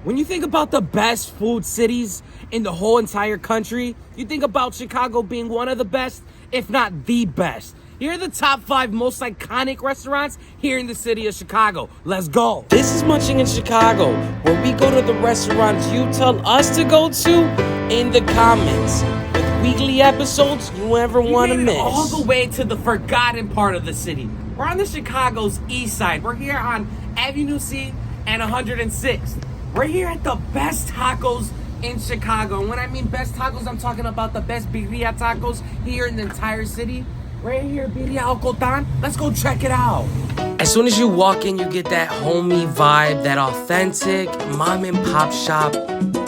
When you think about the best food cities in the whole entire country, you think about Chicago being one of the best, if not the best. Here are the top 5 most iconic restaurants here in the city of Chicago. Let's go. This is Munching in Chicago, where we go to the restaurants you tell us to go to in the comments. With weekly episodes you never want to miss. All the way to the forgotten part of the city. We're on the Chicago's east side. We're here on Avenue C and 106th. We're here at the best tacos in Chicago. And when I mean best tacos, I'm talking about the best birria tacos here in the entire city. Right here, Birria Ocotan. Let's go check it out. As soon as you walk in, you get that homey vibe, that authentic mom and pop shop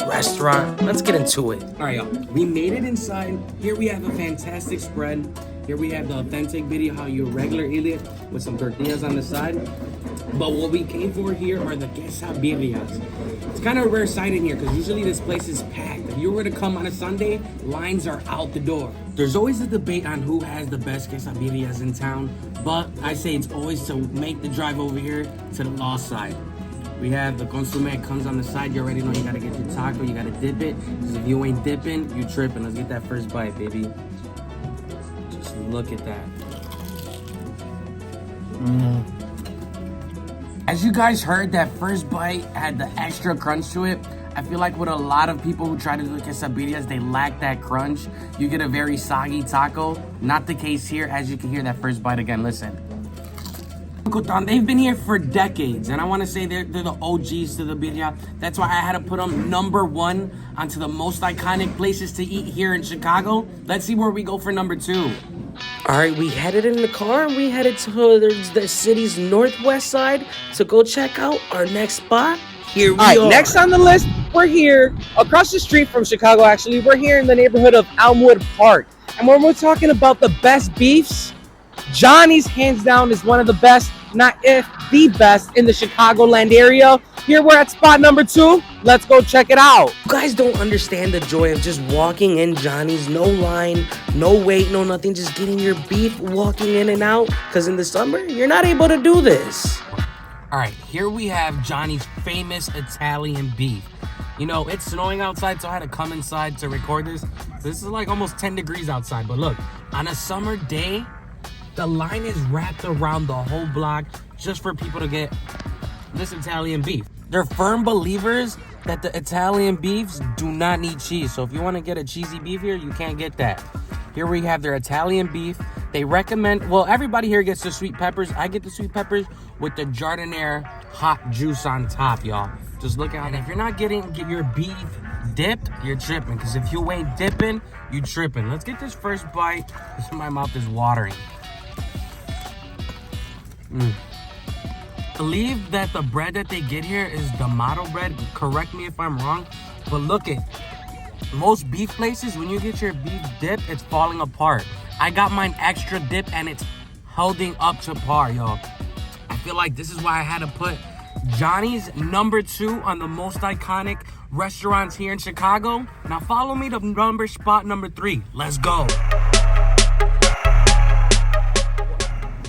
restaurant. Let's get into it. All right, y'all. We made it inside. Here we have a fantastic spread. Here we have the authentic birria, how you regular eat it, with some tortillas on the side. But what we came for here are the quesadillas. It's kind of a rare sight in here because usually this place is packed. If you were to come on a Sunday, lines are out the door. There's always a debate on who has the best quesadillas in town, but I say it's always to make the drive over here to the law side. We have the consomme, it comes on the side. You already know you gotta get your taco, you gotta dip it. Because if you ain't dipping, you tripping. Let's get that first bite, baby. Just look at that. As you guys heard, that first bite had the extra crunch to it. I feel like with a lot of people who try to do quesadillas, they lack that crunch. You get a very soggy taco. Not the case here. As you can hear that first bite again, listen. They've been here for decades, and I want to say they're the OGs to the birria. That's why I had to put them number 1 onto the most iconic places to eat here in Chicago. Let's see where we go for number 2. All right, we headed in the car and we headed to the city's northwest side to go check out our next spot. Here we are. Next on the list, we're here across the street from Chicago, actually. We're here in the neighborhood of Elmwood Park. And when we're talking about the best beefs, Johnny's hands down is one of the best, not if the best, in the Chicagoland area. Here we're at spot number 2. Let's go check it out. You guys don't understand the joy of just walking in Johnny's. No line, no wait, no nothing. Just getting your beef, walking in and out. Because in the summer, you're not able to do this. All right, here we have Johnny's famous Italian beef. You know, it's snowing outside, so I had to come inside to record this. This is like almost 10 degrees outside. But look, on a summer day, the line is wrapped around the whole block just for people to get this Italian beef. They're firm believers that the Italian beefs do not need cheese. So if you want to get a cheesy beef here, you can't get that. Here we have their Italian beef. They recommend, well, everybody here gets the sweet peppers. I get the sweet peppers with the jardiniere hot juice on top, y'all. Just look at it. If you're not getting your beef dipped, you're tripping. Because if you ain't dipping, you tripping. Let's get this first bite. My mouth is watering. Believe that the bread that they get here is the model bread. Correct me if I'm wrong, but look at most beef places, when you get your beef dip, it's falling apart. I got mine extra dip and it's holding up to par, y'all. I feel like this is why I had to put Johnny's number 2 on the most iconic restaurants here in Chicago. Now follow me to spot number 3. Let's go.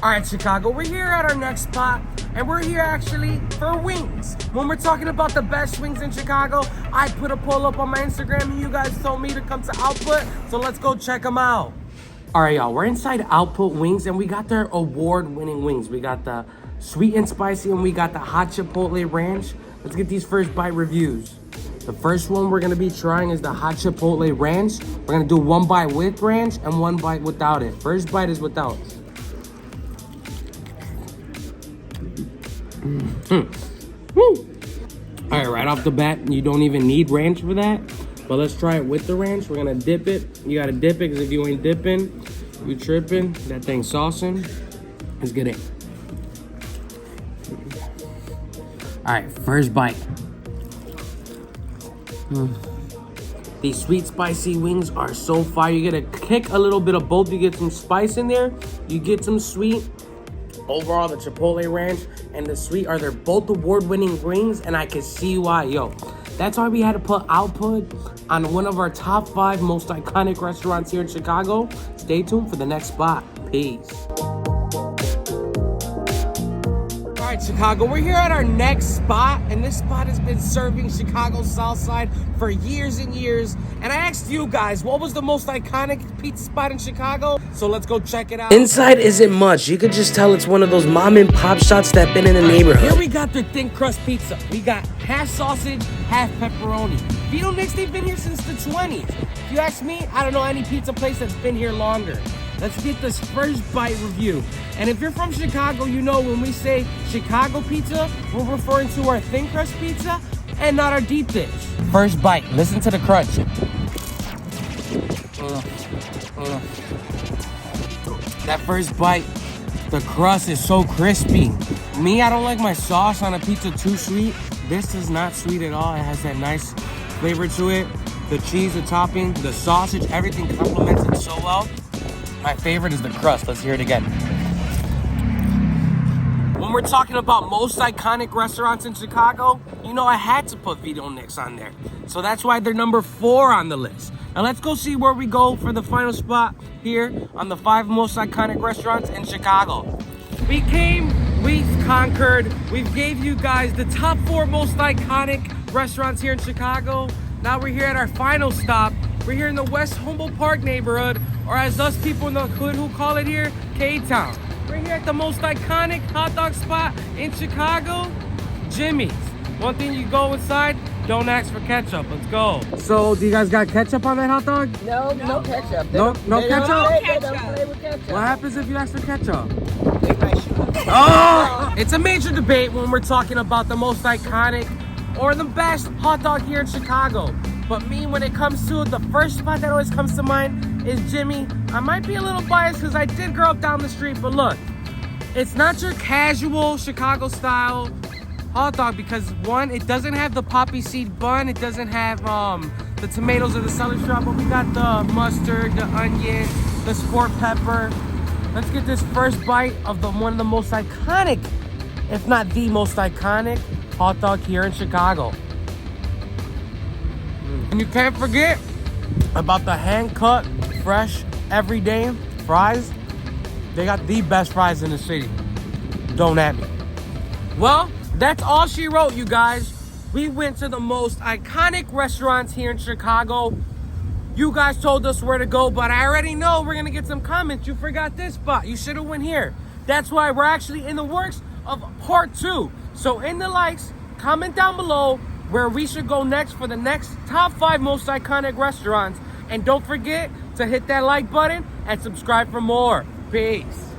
All right, Chicago, we're here at our next spot, and we're here actually for wings. When we're talking about the best wings in Chicago, I put a poll up on my Instagram, and you guys told me to come to Output, so let's go check them out. All right, y'all, we're inside Output Wings, and we got their award-winning wings. We got the sweet and spicy, and we got the hot chipotle ranch. Let's get these first bite reviews. The first one we're gonna be trying is the hot chipotle ranch. We're gonna do 1 bite with ranch and 1 bite without it. First bite is without. Woo. All right, right off the bat, you don't even need ranch for that. But let's try it with the ranch. We're gonna dip it. You gotta dip it, because if you ain't dipping, you tripping. That thing's saucing. Let's get it. All right, first bite. These sweet spicy wings are so fire. You get a kick a little bit of both. You get some spice in there, you get some sweet. Overall, the chipotle ranch and the sweet they're both award-winning wings, and I can see why. Yo, that's why we had to put Output on one of our top 5 most iconic restaurants here in Chicago. Stay tuned for the next spot. Peace. All right, right, Chicago, we're here at our next spot, and this spot has been serving Chicago's South Side for years and years. And I asked you guys, what was the most iconic pizza spot in Chicago? So let's go check it out. Inside isn't much. You could just tell it's one of those mom and pop shops that been in the neighborhood. Here we got their thin crust pizza. We got half sausage, half pepperoni. Vito Nick's, they've been here since the 20s. If you ask me, I don't know any pizza place that's been here longer. Let's get this first bite review. And if you're from Chicago, you know when we say Chicago pizza, we're referring to our thin crust pizza and not our deep dish. First bite, listen to the crunch. That first bite, the crust is so crispy. Me, I don't like my sauce on a pizza too sweet. This is not sweet at all. It has that nice flavor to it. The cheese, the topping, the sausage, everything complements it so well. My favorite is the crust. Let's hear it again. When we're talking about most iconic restaurants in Chicago, you know I had to put Vito Nick's on there. So that's why they're number 4 on the list. Now let's go see where we go for the final spot here on the 5 most iconic restaurants in Chicago. We came, we've conquered, we've gave you guys the top 4 most iconic restaurants here in Chicago. Now we're here at our final stop. We're here in the West Humboldt Park neighborhood, or as us people in the hood who call it here, K-Town. We're here at the most iconic hot dog spot in Chicago, Jimmy's. One thing, you go inside, don't ask for ketchup. Let's go. So, do you guys got ketchup on that hot dog? No ketchup. No ketchup? They don't play with ketchup. What happens if you ask for ketchup? They might shoot us. Oh! It's a major debate when we're talking about the most iconic or the best hot dog here in Chicago. But me, when it comes to the first spot that always comes to mind is Jimmy. I might be a little biased because I did grow up down the street, but look, it's not your casual Chicago style hot dog because one, it doesn't have the poppy seed bun, it doesn't have the tomatoes or the celery sprout, but we got the mustard, the onion, the sport pepper. Let's get this first bite of one of the most iconic, if not the most iconic hot dog here in Chicago. And you can't forget about the hand-cut, fresh, everyday fries. They got the best fries in the city. Don't at me. Well, that's all she wrote, you guys. We went to the most iconic restaurants here in Chicago. You guys told us where to go, but I already know we're gonna get some comments. You forgot this spot. You should have went here. That's why we're actually in the works of part 2. So in the likes, comment down below where we should go next for the next top 5 most iconic restaurants. And don't forget to hit that like button and subscribe for more. Peace.